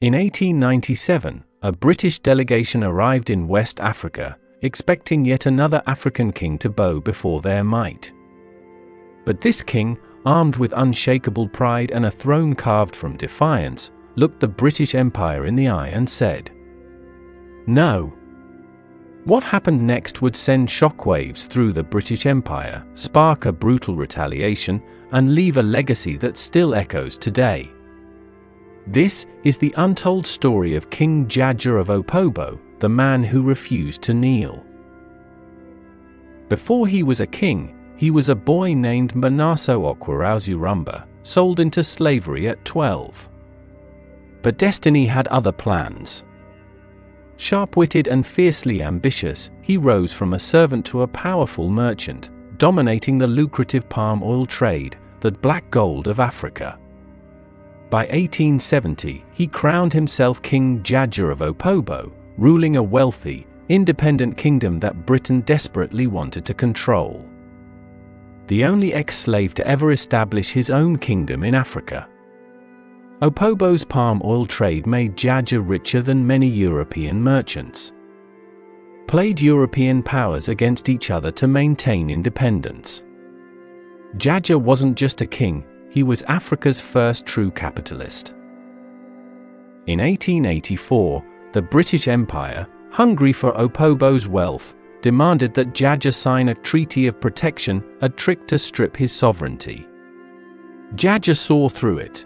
In 1897, a British delegation arrived in West Africa, expecting yet another African king to bow before their might. But this king, armed with unshakable pride and a throne carved from defiance, looked the British Empire in the eye and said, "No." What happened next would send shockwaves through the British Empire, spark a brutal retaliation, and leave a legacy that still echoes today. This is the untold story of King Jaja of Opobo, the man who refused to kneel. Before he was a king, he was a boy named Manaso Okwarazurumba, sold into slavery at 12. But destiny had other plans. Sharp-witted and fiercely ambitious, he rose from a servant to a powerful merchant, dominating the lucrative palm oil trade, the black gold of Africa. By 1870, he crowned himself King Jaja of Opobo, ruling a wealthy, independent kingdom that Britain desperately wanted to control. The only ex-slave to ever establish his own kingdom in Africa. Opobo's palm oil trade made Jaja richer than many European merchants. Played European powers against each other to maintain independence. Jaja wasn't just a king, he was Africa's first true capitalist. In 1884, the British Empire, hungry for Opobo's wealth, demanded that Jaja sign a treaty of protection, a trick to strip his sovereignty. Jaja saw through it.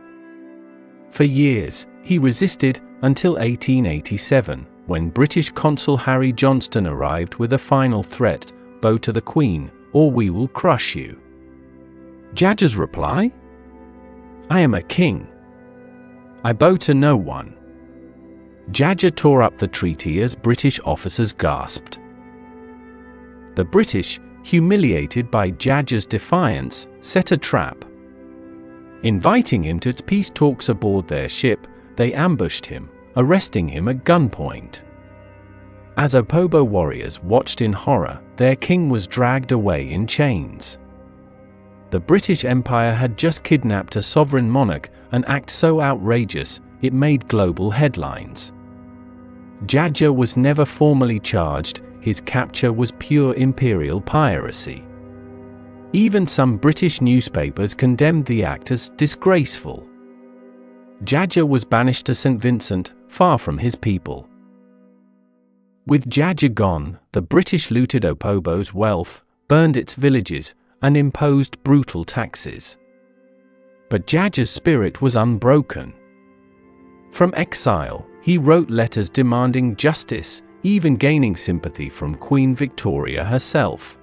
For years, he resisted, until 1887, when British consul Harry Johnston arrived with a final threat: "Bow to the Queen, or we will crush you." Jaja's reply? "I am a king. I bow to no one." Jaja tore up the treaty as British officers gasped. The British, humiliated by Jaja's defiance, set a trap. Inviting him to peace talks aboard their ship, they ambushed him, arresting him at gunpoint. As Opobo warriors watched in horror, their king was dragged away in chains. The British Empire had just kidnapped a sovereign monarch, an act so outrageous, it made global headlines. Jaja was never formally charged, his capture was pure imperial piracy. Even some British newspapers condemned the act as disgraceful. Jaja was banished to St. Vincent, far from his people. With Jaja gone, the British looted Opobo's wealth, burned its villages, and imposed brutal taxes. But Jaja's spirit was unbroken. From exile, he wrote letters demanding justice, even gaining sympathy from Queen Victoria herself.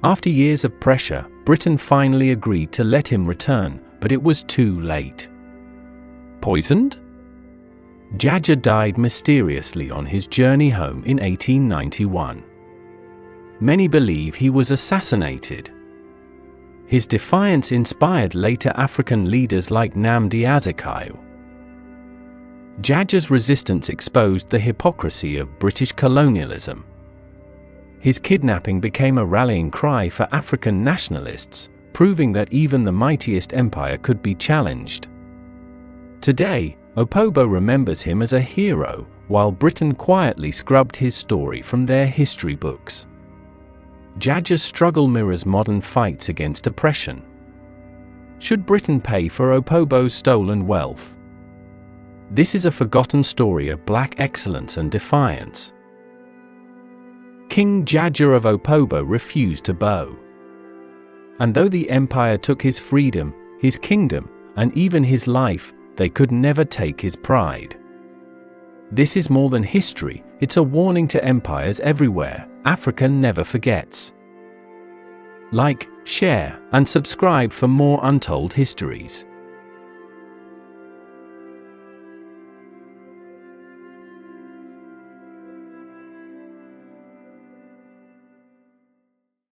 After years of pressure, Britain finally agreed to let him return, but it was too late. Poisoned? Jaja died mysteriously on his journey home in 1891. Many believe he was assassinated. His defiance inspired later African leaders like Nnamdi Azikiwe. Jaja's resistance exposed the hypocrisy of British colonialism. His kidnapping became a rallying cry for African nationalists, proving that even the mightiest empire could be challenged. Today, Opobo remembers him as a hero, while Britain quietly scrubbed his story from their history books. Jaja's struggle mirrors modern fights against oppression. Should Britain pay for Opobo's stolen wealth? This is a forgotten story of black excellence and defiance. King Jaja of Opobo refused to bow. And though the empire took his freedom, his kingdom, and even his life, they could never take his pride. This is more than history, it's a warning to empires everywhere: Africa never forgets. Like, share, and subscribe for more untold histories.